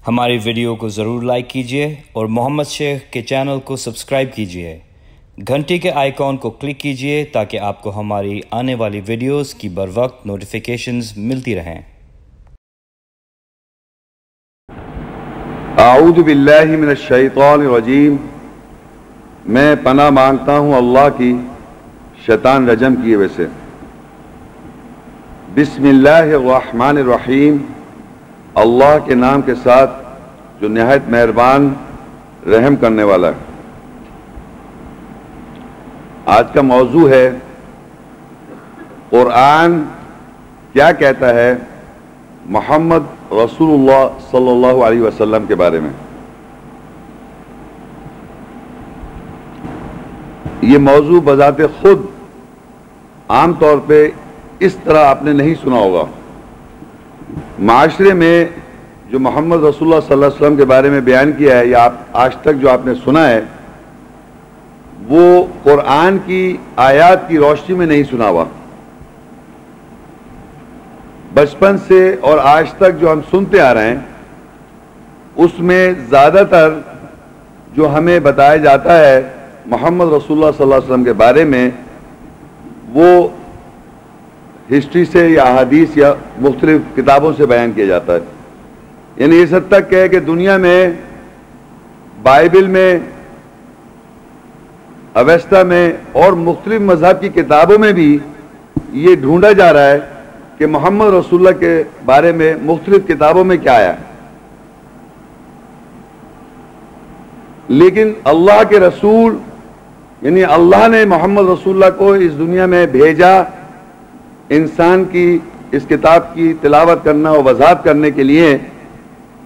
ہماری ویڈیو کو ضرور لائک کیجیے اور محمد شیخ کے چینل کو سبسکرائب کیجیے۔ گھنٹی کے آئیکن کو کلک کیجیے تاکہ آپ کو ہماری آنے والی ویڈیوز کی بروقت نوٹیفیکیشنز ملتی رہیں۔ اعوذ باللہ من الشیطان الرجیم، میں پناہ مانگتا ہوں اللہ کی شیطان رجم کیے ہوئے سے۔ بسم اللہ الرحمن الرحیم، اللہ کے نام کے ساتھ جو نہایت مہربان رحم کرنے والا ہے۔ آج کا موضوع ہے قرآن کیا کہتا ہے محمد رسول اللہ صلی اللہ علیہ وسلم کے بارے میں۔ یہ موضوع بذات خود عام طور پہ اس طرح آپ نے نہیں سنا ہوگا۔ معاشرے میں جو محمد رسول اللہ صلی اللہ علیہ وسلم کے بارے میں بیان کیا ہے یا آج تک جو آپ نے سنا ہے وہ قرآن کی آیات کی روشنی میں نہیں سنا ہوا۔ بچپن سے اور آج تک جو ہم سنتے آ رہے ہیں اس میں زیادہ تر جو ہمیں بتایا جاتا ہے محمد رسول اللہ صلی اللہ علیہ وسلم کے بارے میں وہ ہسٹری سے یا احادیث یا مختلف کتابوں سے بیان کیا جاتا ہے۔ یعنی اس حد تک ہے کہ دنیا میں بائبل میں، اویستا میں اور مختلف مذہب کی کتابوں میں بھی یہ ڈھونڈا جا رہا ہے کہ محمد رسول اللہ کے بارے میں مختلف کتابوں میں کیا آیا ہے، لیکن اللہ کے رسول یعنی اللہ نے محمد رسول اللہ کو اس دنیا میں بھیجا انسان کی اس کتاب کی تلاوت کرنا اور وضاحت کرنے کے لیے،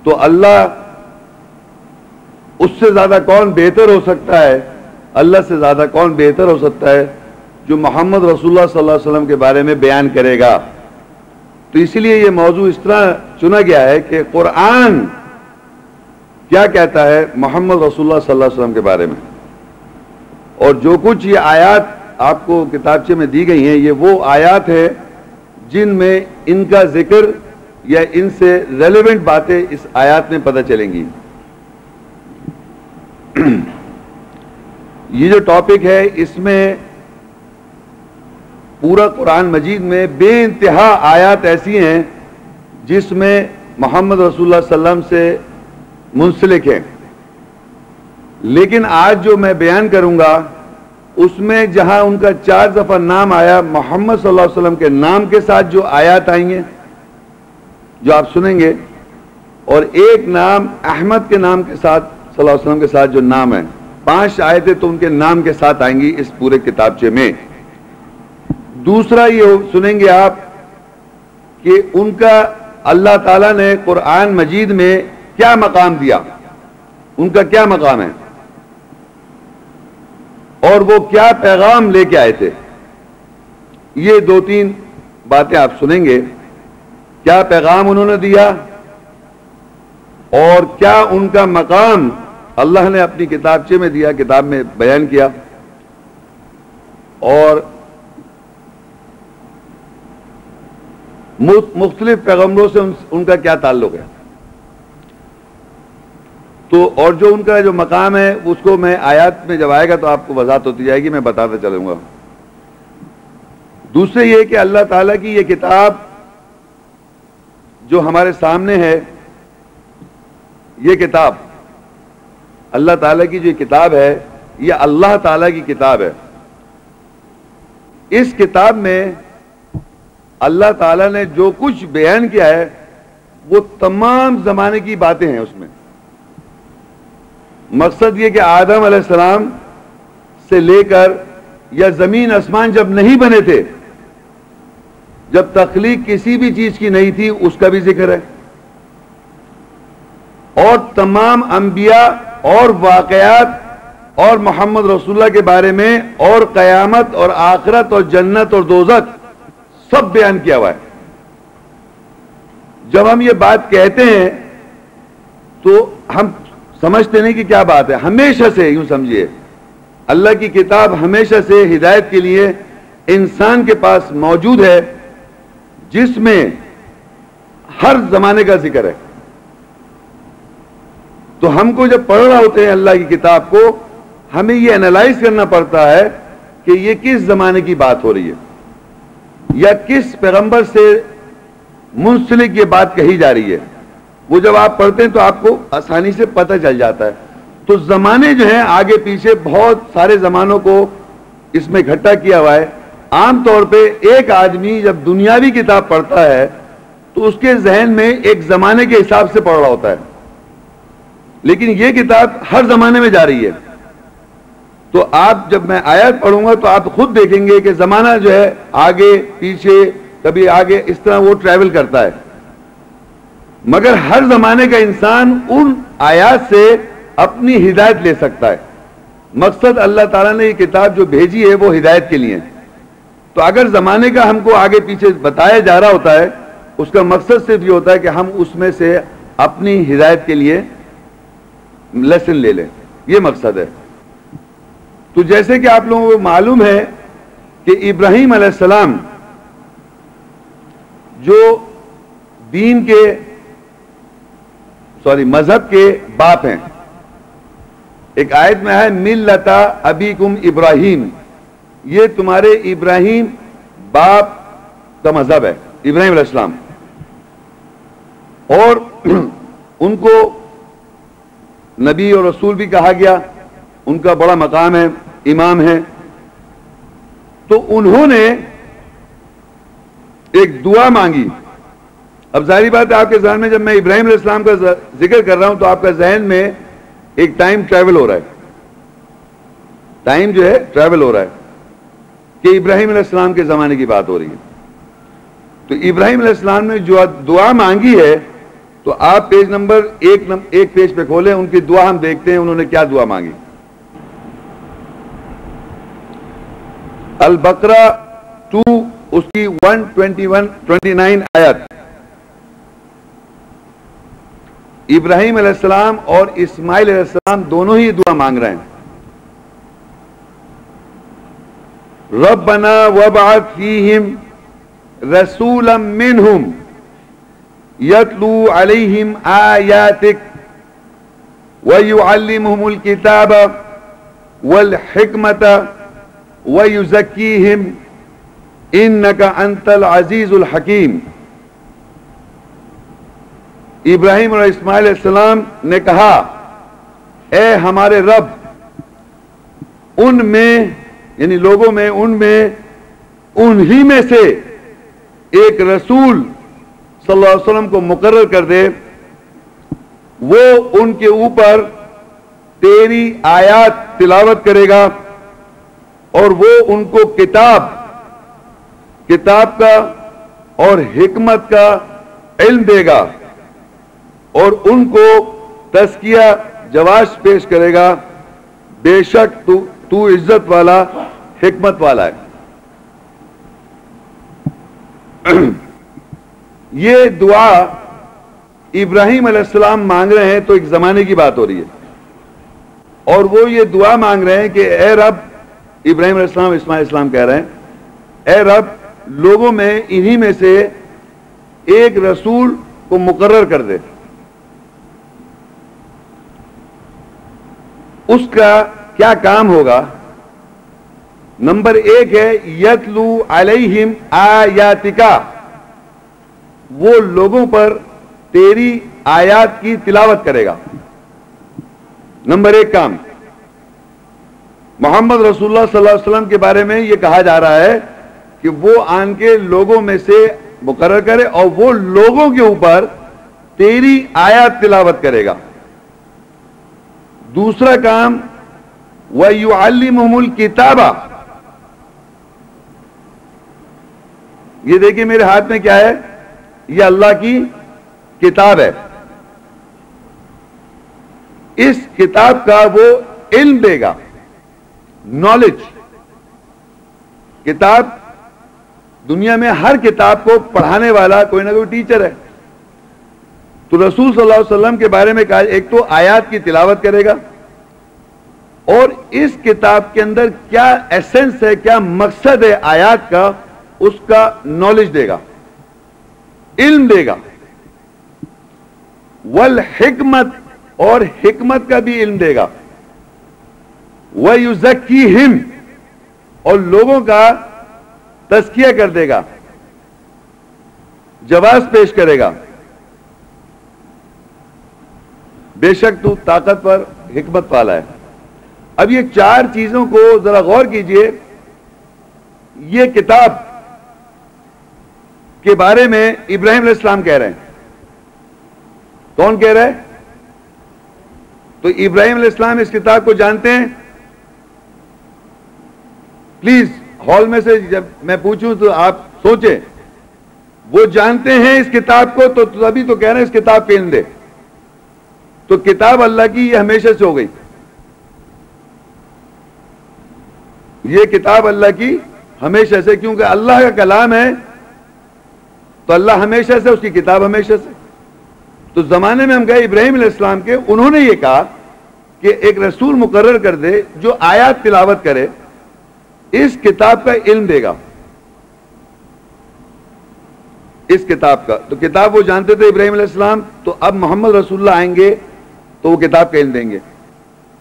تو اللہ اس سے زیادہ کون بہتر ہو سکتا ہے، اللہ سے زیادہ کون بہتر ہو سکتا ہے جو محمد رسول اللہ صلی اللہ علیہ وسلم کے بارے میں بیان کرے گا۔ تو اسی لیے یہ موضوع اس طرح چنا گیا ہے کہ قرآن کیا کہتا ہے محمد رسول اللہ صلی اللہ علیہ وسلم کے بارے میں، اور جو کچھ یہ آیات آپ کو کتابچے میں دی گئی ہیں یہ وہ آیات ہیں جن میں ان کا ذکر یا ان سے ریلیونٹ باتیں اس آیات میں پتہ چلیں گی۔ یہ جو ٹاپک ہے اس میں پورا قرآن مجید میں بے انتہا آیات ایسی ہیں جس میں محمد رسول اللہ صلی اللہ علیہ وسلم سے منسلک ہیں، لیکن آج جو میں بیان کروں گا اس میں جہاں ان کا 4 دفعہ نام آیا محمد صلی اللہ علیہ وسلم کے نام کے ساتھ جو آیات آئیں گے جو آپ سنیں گے، اور ایک نام احمد کے نام کے ساتھ صلی اللہ علیہ وسلم کے ساتھ جو نام ہے، 5 آیتیں تو ان کے نام کے ساتھ آئیں گی اس پورے کتابچے میں۔ دوسرا یہ سنیں گے آپ کہ ان کا اللہ تعالیٰ نے قرآن مجید میں کیا مقام دیا، ان کا کیا مقام ہے، اور وہ کیا پیغام لے کے آئے تھے۔ یہ 2-3 باتیں آپ سنیں گے، کیا پیغام انہوں نے دیا اور کیا ان کا مقام اللہ نے اپنی کتابچے میں دیا، کتاب میں بیان کیا، اور مختلف پیغمبروں سے ان کا کیا تعلق ہے۔ تو اور جو ان کا جو مقام ہے اس کو میں آیات میں جب آئے گا تو آپ کو وضاحت ہوتی جائے گی، میں بتاتا چلوں گا۔ دوسرے یہ کہ اللہ تعالیٰ کی یہ کتاب جو ہمارے سامنے ہے، یہ کتاب اللہ تعالیٰ کی جو کتاب ہے یہ اللہ تعالیٰ کی کتاب ہے۔ اس کتاب میں اللہ تعالیٰ نے جو کچھ بیان کیا ہے وہ تمام زمانے کی باتیں ہیں اس میں۔ مقصد یہ کہ آدم علیہ السلام سے لے کر یا زمین آسمان جب نہیں بنے تھے، جب تخلیق کسی بھی چیز کی نہیں تھی، اس کا بھی ذکر ہے، اور تمام انبیاء اور واقعات اور محمد رسول اللہ کے بارے میں اور قیامت اور آخرت اور جنت اور دوزخ سب بیان کیا ہوا ہے۔ جب ہم یہ بات کہتے ہیں تو ہم سمجھتے نہیں کہ کیا بات ہے، ہمیشہ سے یوں سمجھیے اللہ کی کتاب ہمیشہ سے ہدایت کے لیے انسان کے پاس موجود ہے، جس میں ہر زمانے کا ذکر ہے، تو ہم کو جب پڑھ رہا ہوتے ہیں اللہ کی کتاب کو، ہمیں یہ انالائز کرنا پڑتا ہے کہ یہ کس زمانے کی بات ہو رہی ہے یا کس پیغمبر سے منسلک یہ بات کہی جا رہی ہے۔ وہ جب آپ پڑھتے ہیں تو آپ کو آسانی سے پتہ چل جاتا ہے۔ تو زمانے جو ہیں آگے پیچھے بہت سارے زمانوں کو اس میں اکٹھا کیا ہوا ہے۔ عام طور پہ ایک آدمی جب دنیاوی کتاب پڑھتا ہے تو اس کے ذہن میں ایک زمانے کے حساب سے پڑھ رہا ہوتا ہے، لیکن یہ کتاب ہر زمانے میں جا رہی ہے۔ تو آپ جب میں آیت پڑھوں گا تو آپ خود دیکھیں گے کہ زمانہ جو ہے آگے پیچھے کبھی آگے اس طرح وہ ٹریول کرتا ہے، مگر ہر زمانے کا انسان ان آیات سے اپنی ہدایت لے سکتا ہے۔ مقصد اللہ تعالیٰ نے یہ کتاب جو بھیجی ہے وہ ہدایت کے لیے، تو اگر زمانے کا ہم کو آگے پیچھے بتایا جا رہا ہوتا ہے، اس کا مقصد صرف یہ ہوتا ہے کہ ہم اس میں سے اپنی ہدایت کے لیے لیسن لے لیں، یہ مقصد ہے۔ تو جیسے کہ آپ لوگوں کو معلوم ہے کہ ابراہیم علیہ السلام جو دین کے مذہب کے باپ ہیں، ایک آیت میں ہے ملت ابیکم ابراہیم، یہ تمہارے ابراہیم باپ کا مذہب ہے، ابراہیم علیہ السلام، اور ان کو نبی اور رسول بھی کہا گیا، ان کا بڑا مقام ہے، امام ہے۔ تو انہوں نے ایک دعا مانگی۔ اب ظاہری بات ہے آپ کے ذہن میں جب میں ابراہیم علیہ السلام کا ذکر کر رہا ہوں تو آپ کا ذہن میں ایک ٹائم ٹریول ہو رہا ہے، ٹائم جو ہے ٹریول ہو رہا ہے کہ ابراہیم علیہ السلام کے زمانے کی بات ہو رہی ہے۔ تو ابراہیم علیہ السلام نے جو دعا مانگی ہے، تو آپ پیج نمبر ایک پیج پہ کھولیں، ان کی دعا ہم دیکھتے ہیں انہوں نے کیا دعا مانگی۔ البقرہ 2 اس کی 129 آیت، ابراہیم علیہ السلام اور اسماعیل علیہ السلام دونوں ہی دعا مانگ رہے ہیں۔ ربنا وابعث فیہم رسولا منہم یتلو علیہم آیاتک ویعلمہم الکتاب والحکمت ویزکیہم انک انت العزیز الحکیم۔ ابراہیم اور اسماعیل علیہ السلام نے کہا، اے ہمارے رب، ان میں یعنی لوگوں میں، ان میں انہی میں سے ایک رسول صلی اللہ علیہ وسلم کو مقرر کر دے، وہ ان کے اوپر تیری آیات تلاوت کرے گا اور وہ ان کو کتاب کا اور حکمت کا علم دے گا اور ان کو تزکیہ جواز پیش کرے گا، بے شک تو عزت والا حکمت والا ہے۔ یہ دعا ابراہیم علیہ السلام مانگ رہے ہیں تو ایک زمانے کی بات ہو رہی ہے، اور وہ یہ دعا مانگ رہے ہیں کہ اے رب، ابراہیم علیہ السلام اسماعیل علیہ السلام کہہ رہے ہیں، اے رب، لوگوں میں انہی میں سے ایک رسول کو مقرر کر دے، اس کا کیا کام ہوگا؟ نمبر 1 ہے یتلو علیہم آیاتکا، وہ لوگوں پر تیری آیات کی تلاوت کرے گا۔ نمبر 1 کام۔ محمد رسول اللہ صلی اللہ علیہ وسلم کے بارے میں یہ کہا جا رہا ہے کہ وہ آن کے لوگوں میں سے مقرر کرے اور وہ لوگوں کے اوپر تیری آیات تلاوت کرے گا۔ دوسرا کام، وَيُعَلِّمُهُمُ الْكِتَابَ، یہ دیکھیں میرے ہاتھ میں کیا ہے، یہ اللہ کی کتاب ہے، اس کتاب کا وہ علم دے گا، نالج۔ کتاب، دنیا میں ہر کتاب کو پڑھانے والا کوئی نہ کوئی ٹیچر ہے، تو رسول صلی اللہ علیہ وسلم کے بارے میں کہا ایک تو آیات کی تلاوت کرے گا، اور اس کتاب کے اندر کیا ایسنس ہے، کیا مقصد ہے آیات کا، اس کا نالج دے گا، علم دے گا۔ والحکمت، اور حکمت کا بھی علم دے گا، وَيُزَكِّيهِمْ اور لوگوں کا تزکیہ کر دے گا، جواز پیش کرے گا، بے شک تو طاقت پر حکمت والا ہے۔ اب یہ چار چیزوں کو ذرا غور کیجئے، یہ کتاب کے بارے میں ابراہیم علیہ السلام کہہ رہے ہیں۔ کون کہہ رہا ہے؟ تو ابراہیم علیہ السلام اس کتاب کو جانتے ہیں؟ پلیز ہال میں سے جب میں پوچھوں تو آپ سوچیں، وہ جانتے ہیں اس کتاب کو تو تبھی تو کہہ رہے ہیں اس کتاب کے علم دے۔ تو کتاب اللہ کی یہ ہمیشہ سے ہو گئی، یہ کتاب اللہ کی ہمیشہ سے، کیونکہ اللہ کا کلام ہے تو اللہ ہمیشہ سے، اس کی کتاب ہمیشہ سے۔ تو زمانے میں ہم گئے ابراہیم علیہ السلام کے، انہوں نے یہ کہا کہ ایک رسول مقرر کر دے جو آیات تلاوت کرے، اس کتاب کا علم دے گا، اس کتاب کا۔ تو کتاب وہ جانتے تھے ابراہیم علیہ السلام، تو اب محمد رسول اللہ آئیں گے تو وہ کتاب کا علم دیں گے،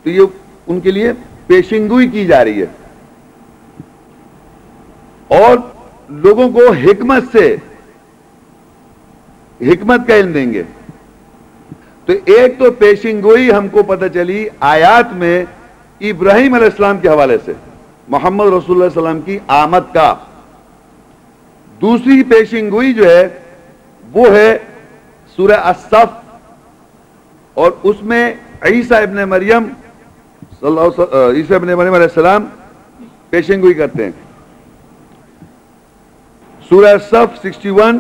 تو یہ ان کے لیے پیشنگوئی کی جا رہی ہے، اور لوگوں کو حکمت سے، حکمت کا علم دیں گے۔ تو ایک تو پیشنگوئی ہم کو پتہ چلی آیات میں ابراہیم علیہ السلام کے حوالے سے، محمد رسول اللہ صلی اللہ علیہ وسلم کی آمد کا۔ دوسری پیشنگوئی جو ہے وہ ہے سورہ الصف، اور اس میں عیسیٰ ابن مریم عیسیٰ ابن مریم علیہ السلام پیشنگوئی کرتے ہیں۔ سورہ الصف 61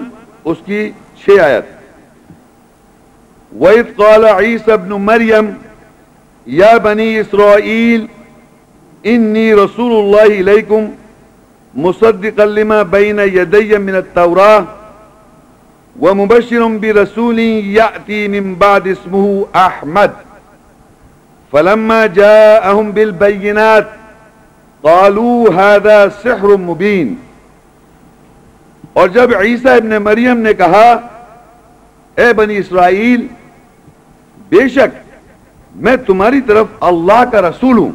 اس کی 6 آیت، وَإِذْ قَالَ عِيسَى ابْنُ مَرْيَمَ يَا بَنِي إِسْرَائِيلَ إِنِّي رَسُولُ اللَّهِ إِلَيْكُمْ مُصَدِّقًا لِمَا بَيْنَ يَدَيَّ مِنَ التَّوْرَاةِ وَمُبَشِّرًا بِرَسُولٍ يَأْتِي مِن بَعْدِهِ اسْمُهُ أَحْمَدُ فَلَمَّا جَاءَهُم بِالْبَيِّنَاتِ قَالُوا هَذَا سِحْرٌ مُبِينٌ۔ اور جب عیسیٰ ابن مریم نے کہا اے بنی اسرائیل، بے شک میں تمہاری طرف اللہ کا رسول ہوں،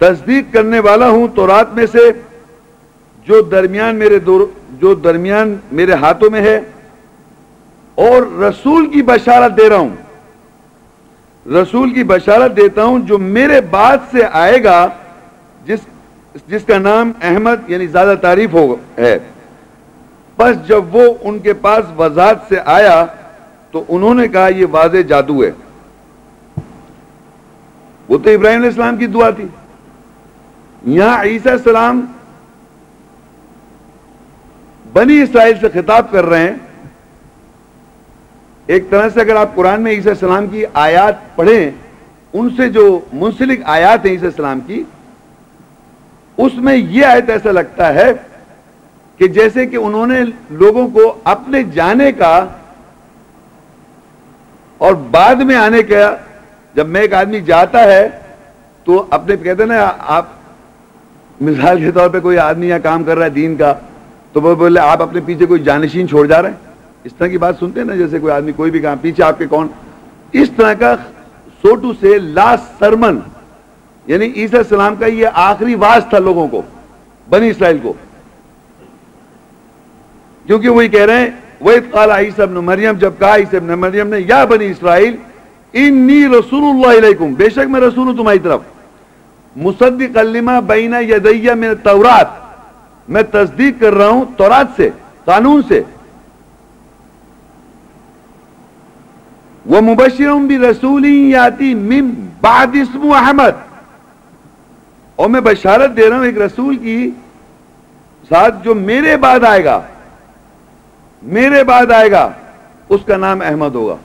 تصدیق کرنے والا ہوں تورات میں سے جو درمیان میرے ہاتھوں میں ہے، اور رسول کی بشارت دے رہا ہوں، رسول کی بشارت دیتا ہوں جو میرے بعد سے آئے گا، جس کا نام احمد یعنی زیادہ تعریف ہے۔ بس جب وہ ان کے پاس وضاحت سے آیا تو انہوں نے کہا یہ واضح جادو ہے۔ وہ تو ابراہیم علیہ السلام کی دعا تھی، یہاں عیسیٰ السلام بنی اسرائیل سے خطاب کر رہے ہیں۔ ایک طرح سے اگر آپ قرآن میں عیسیٰ السلام کی آیات پڑھیں، ان سے جو منسلک آیات ہیں عیسیٰ السلام کی، اس میں یہ آیت ایسا لگتا ہے کہ جیسے کہ انہوں نے لوگوں کو اپنے جانے کا اور بعد میں آنے کا، جب میں ایک آدمی جاتا ہے تو اپنے کہتے ہیں نا، آپ مثال کے طور پہ کوئی آدمی یہاں کام کر رہا ہے دین کا، تو وہ بولے آپ اپنے پیچھے کوئی جانشین چھوڑ جا رہے ہیں، اس طرح کی بات سنتے ہیں نا، جیسے کوئی آدمی کوئی بھی کام پیچھے آپ کے کون، اس طرح کا سوٹو سے لاسٹ سرمن، یعنی عیسیٰ السلام کا یہ آخری واعظ تھا لوگوں کو، بنی اسرائیل کو، کیونکہ وہی کہہ رہے ہیں وَإِذْ قَالَ عِيسَى ابْنُ مَرْيَمَ، جب کہا عیسیٰ ابن مریم نے یا بنی اسرائیل انی رسول اللہ علیکم، بے شک میں رسول ہوں تمہاری طرف، مصدقا لما بین یدی من التورات، میں تصدیق کر رہا ہوں تورات سے، قانون سے، وَمُبَشِّرٌ بِرَسُولٍ یَأْتِی مِن بَعْدِ اسْمُهُ احمد، اور میں بشارت دے رہا ہوں ایک رسول کی ساتھ جو میرے بعد آئے گا، میرے بعد آئے گا، اس کا نام احمد ہوگا۔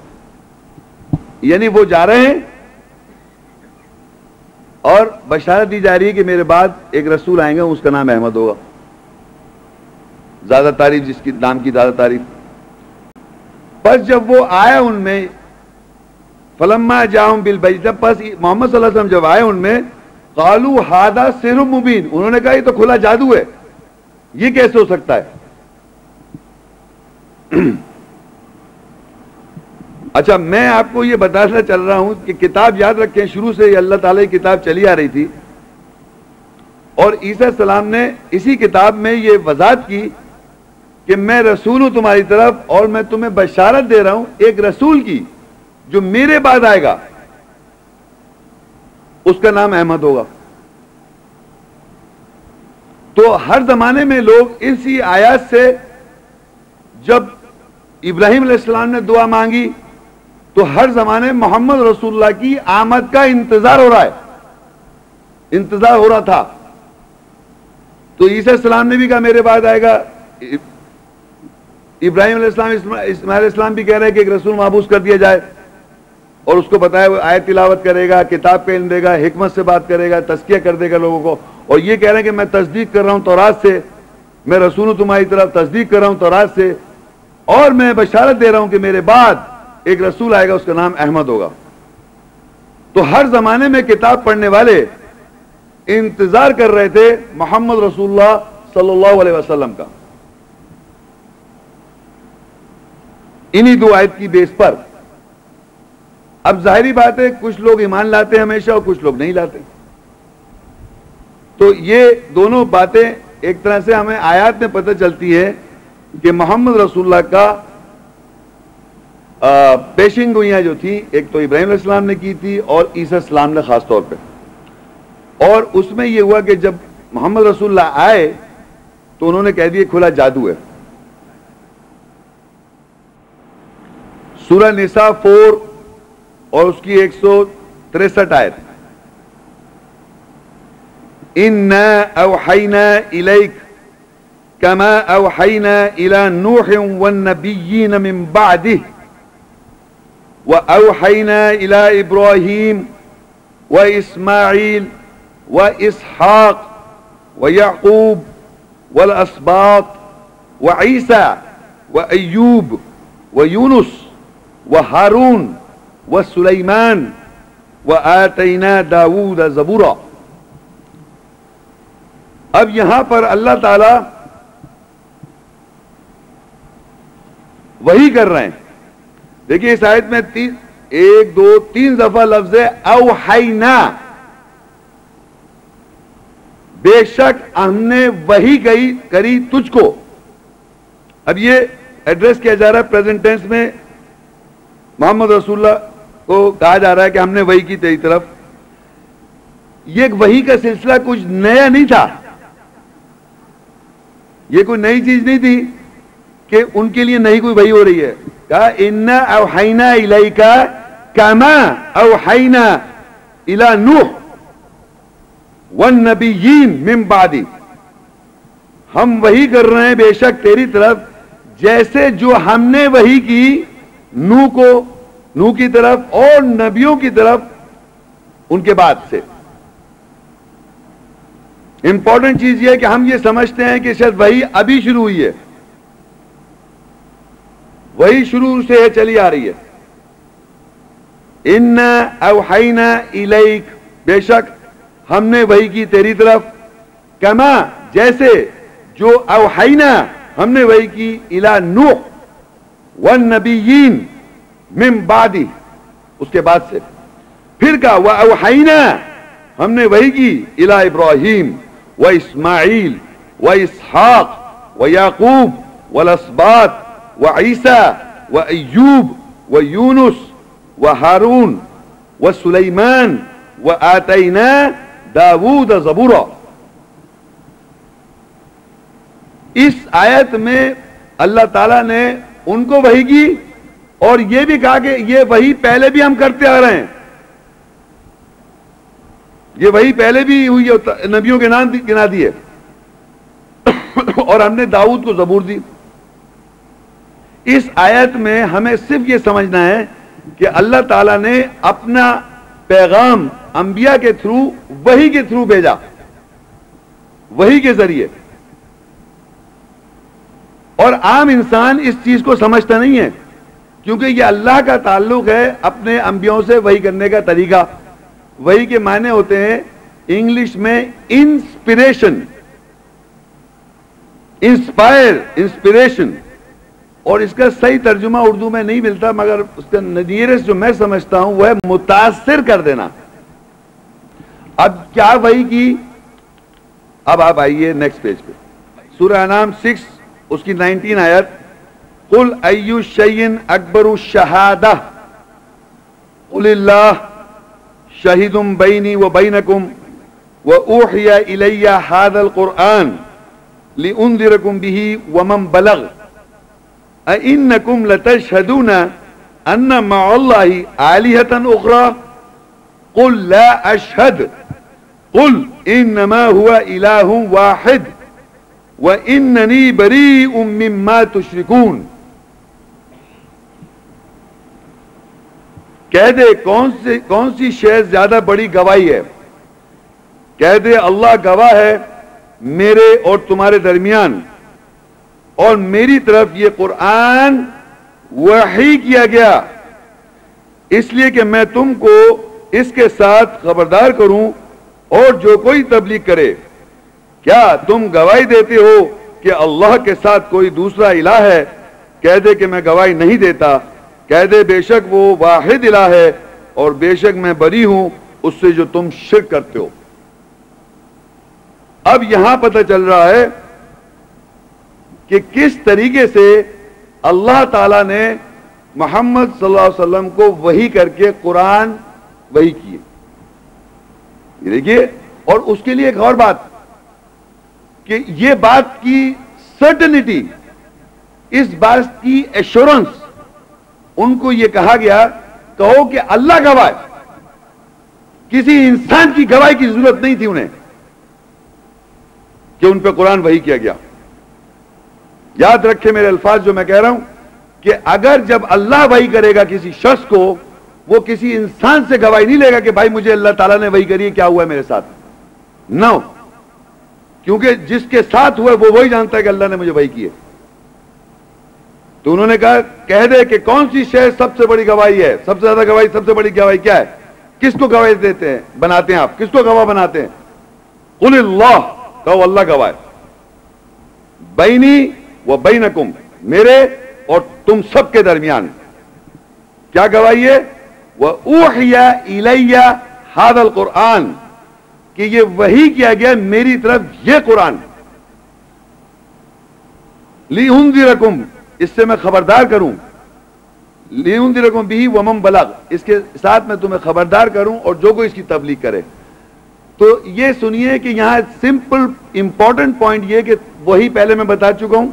یعنی وہ جا رہے ہیں اور بشارت دی جا رہی ہے کہ میرے بعد ایک رسول آئیں گے، اس کا نام احمد ہوگا، زیادہ تعریف جس کی نام کی زیادہ تعریف۔ پس جب وہ آیا ان میں، فلما جاءہم بالبیّنات، پس محمد صلی اللہ علیہ وسلم جب آئے ان میں، قالوا ھذا سحر مبین، انہوں نے کہا یہ تو کھلا جادو ہے، یہ کیسے ہو سکتا ہے؟ اچھا میں آپ کو یہ بتانا چل رہا ہوں کہ کتاب یاد رکھیں، شروع سے یہ اللہ تعالیٰ کی کتاب چلی آ رہی تھی، اور عیسیٰ السلام نے اسی کتاب میں یہ وضاحت کی کہ میں رسول ہوں تمہاری طرف، اور میں تمہیں بشارت دے رہا ہوں ایک رسول کی جو میرے بعد آئے گا، اس کا نام احمد ہوگا۔ تو ہر زمانے میں لوگ اسی آیات سے، جب ابراہیم علیہ السلام نے دعا مانگی تو ہر زمانے محمد رسول اللہ کی آمد کا انتظار ہو رہا ہے، انتظار ہو رہا تھا۔ تو عیسیٰ السلام نے بھی کہا میرے بعد آئے گا، ابراہیم علیہ السلام، اسماعیل علیہ السلام بھی کہہ رہے ہیں کہ ایک رسول مابعوث کر دیا جائے، اور اس کو بتایا وہ آیت تلاوت کرے گا، کتاب کا علم دے گا، حکمت سے بات کرے گا، تزکیہ کر دے گا لوگوں کو، اور یہ کہہ رہے ہیں کہ میں تصدیق کر رہا ہوں تورات سے، میں رسول ہوں تمہاری طرف، تصدیق کر رہا ہوں تورات سے، اور میں بشارت دے رہا ہوں کہ میرے بعد ایک رسول آئے گا، اس کا نام احمد ہوگا۔ تو ہر زمانے میں کتاب پڑھنے والے انتظار کر رہے تھے محمد رسول اللہ صلی اللہ علیہ وسلم کا، انہی دو آیت کی بیس پر۔ اب ظاہری بات ہے کچھ لوگ ایمان لاتے ہیں ہمیشہ اور کچھ لوگ نہیں لاتے، تو یہ دونوں باتیں ایک طرح سے ہمیں آیات میں پتہ چلتی ہے کہ محمد رسول اللہ کا پیشین گوئیاں جو تھی، ایک تو ابراہیم علیہ السلام نے کی تھی اور عیسیٰ السلام نے خاص طور پہ، اور اس میں یہ ہوا کہ جب محمد رسول اللہ آئے تو انہوں نے کہہ دیا کھلا جادو ہے۔ سورہ نساء 4 اور اس کی 163 آیت، اِنَّا أَوْحَيْنَا إِلَيْكَ كَمَا أَوْحَيْنَا إِلَى نُوحٍ وَالنَّبِيِّينَ مِن بَعْدِهِ وَأَوْحَيْنَا إِلَى إِبْرَاهِيمَ وَإِسْمَاعِيلَ وَإِسْحَاقَ وَيَعْقُوبَ وَالْأَسْبَاطِ وَعِيسَى وَأَيُّوبَ وَيُونُسَ وَهَارُونَ وَسُلَيْمَانَ وَآتَيْنَا دَاوُودَ زَبُورًا۔ اب یہاں پر اللہ تعالی وہی کر رہے ہیں، دیکھیں اس آیت میں 1 2 3 دفعہ لفظ ہے اوحینا، بے شک ہم نے وہی کری تجھ کو۔ اب یہ ایڈریس کیا جا رہا ہے پریزنٹ ٹینس میں، محمد رسول اللہ کو کہا جا رہا ہے کہ ہم نے وہی کی تیری طرف۔ یہ وہی کا سلسلہ کچھ نیا نہیں تھا، یہ کوئی نئی چیز نہیں تھی کہ ان کے لیے نہیں کوئی وحی ہو رہی ہے۔ کہا اِنَّا أَوْحَيْنَا إِلَيْكَ كَمَا أَوْحَيْنَا إِلَى نُوحٍ وَالنَّبِيِّينَ مِن بَعْدِهِ، ہم وحی کر رہے ہیں بے شک تیری طرف جیسے جو ہم نے وحی کی نوح کی طرف اور نبیوں کی طرف ان کے بعد سے۔ امپورٹنٹ چیز یہ ہے کہ ہم یہ سمجھتے ہیں کہ شاید وحی ابھی شروع ہوئی ہے، وہی شروع سے چلی آ رہی ہے۔ اِنَّا أَوْحَيْنَا إِلَيْكَ، بے شک ہم نے وحی کی تیری طرف، کما جیسے جو اوحینا ہم نے وحی کی الی نوح والنبیین من بعدہ، اس کے بعد سے۔ پھر کہا وَأَوْحَيْنَا، ہم نے وحی کی الی ابراہیم واسماعیل واسحاق ویعقوب والاسباط وعیسیٰ وایوب ویونس وہارون وسلیمان وآتینا داوود زبورا۔ اس آیت میں اللہ تعالیٰ نے ان کو وحی کی اور یہ بھی کہا کہ یہ وحی پہلے بھی ہم کرتے آ رہے ہیں، یہ وحی پہلے بھی ہوئی ہے، نبیوں کے نام گنا دیے اور ہم نے داؤد کو زبور دی۔ اس آیت میں ہمیں صرف یہ سمجھنا ہے کہ اللہ تعالیٰ نے اپنا پیغام انبیاء کے تھرو، وحی کے تھرو بھیجا، وحی کے ذریعے، اور عام انسان اس چیز کو سمجھتا نہیں ہے کیونکہ یہ اللہ کا تعلق ہے اپنے انبیاء سے وحی کرنے کا طریقہ۔ وحی کے معنی ہوتے ہیں انگلش میں انسپریشن، انسپائر، انسپریشن، اور اس کا صحیح ترجمہ اردو میں نہیں ملتا، مگر اس کا نیرسٹ جو میں سمجھتا ہوں وہ ہے متاثر کر دینا۔ اب کیا وحی کی؟ اب آپ آئیے نیکسٹ پیج پہ، سورہ انعام 6 اس کی 19 آیت، قل ای شیء اکبر الشہادہ قل اللہ شہید بینی و بینکم وأوحی الی ھذا القرآن لأنذرکم بہ ومن بلغ أئنکم لتشہدون ان مع اللہ آلہۃ اخری قل لا اشہد قل انما هو الہ واحد واننی بریء مما تشرکون۔ کہہ دے کون سی شے زیادہ بڑی گواہی ہے؟ کہہ دے اللہ گواہ ہے میرے اور تمہارے درمیان، اور میری طرف یہ قرآن وحی کیا گیا اس لیے کہ میں تم کو اس کے ساتھ خبردار کروں اور جو کوئی تبلیغ کرے۔ کیا تم گواہی دیتے ہو کہ اللہ کے ساتھ کوئی دوسرا الہ ہے؟ کہہ دے کہ میں گواہی نہیں دیتا، کہہ دے بے شک وہ واحد الہ ہے اور بے شک میں بری ہوں اس سے جو تم شرک کرتے ہو۔ اب یہاں پتہ چل رہا ہے کہ کس طریقے سے اللہ تعالیٰ نے محمد صلی اللہ علیہ وسلم کو وحی کر کے قرآن وحی کیے۔ یہ دیکھیے، اور اس کے لیے ایک اور بات کہ یہ بات کی سرٹنٹی، اس بات کی ایشورنس، ان کو یہ کہا گیا کہو کہ اللہ گواہ، کسی انسان کی گواہی کی ضرورت نہیں تھی انہیں کہ ان پہ قرآن وحی کیا گیا۔ یاد رکھے میرے الفاظ جو میں کہہ رہا ہوں کہ اگر جب اللہ وحی کرے گا کسی شخص کو، وہ کسی انسان سے گواہی نہیں لے گا کہ بھائی مجھے اللہ تعالیٰ نے وحی کری ہے، کیا ہوا ہے میرے ساتھ، نو، کیونکہ جس کے ساتھ ہوا ہے وہ وہی جانتا ہے کہ اللہ نے مجھے وحی کی ہے۔ تو انہوں نے کہا کہہ دے کہ کون سی شے سب سے بڑی گواہی ہے، سب سے زیادہ گواہی، سب سے بڑی گواہی کیا ہے؟ کس کو گواہی دیتے ہیں، بناتے ہیں آپ، کس کو گواہ بناتے ہیں؟ قل اللہ، کہو اللہ گواہ، بینی و بینکم، میرے اور تم سب کے درمیان کیا گواہی ہے؟ وَأُوحِيَ إِلَيَّ هَذَا الْقُرْآنِ، کہ یہ وحی کیا گیا میری طرف یہ قرآن، لِأُنذِرَكُمْ، اس سے میں خبردار کروں، لِأُنذِرَكُمْ بِهِ وَمَنْ بَلَغَ، اس کے ساتھ میں تمہیں خبردار کروں اور جو کوئی اس کی تبلیغ کرے۔ تو یہ سنیے کہ یہاں سمپل امپورٹنٹ پوائنٹ یہ کہ وہی پہلے میں بتا چکا ہوں،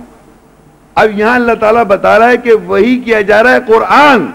اب یہاں اللہ تعالیٰ بتا رہا ہے کہ وحی کیا جا رہا ہے قرآن،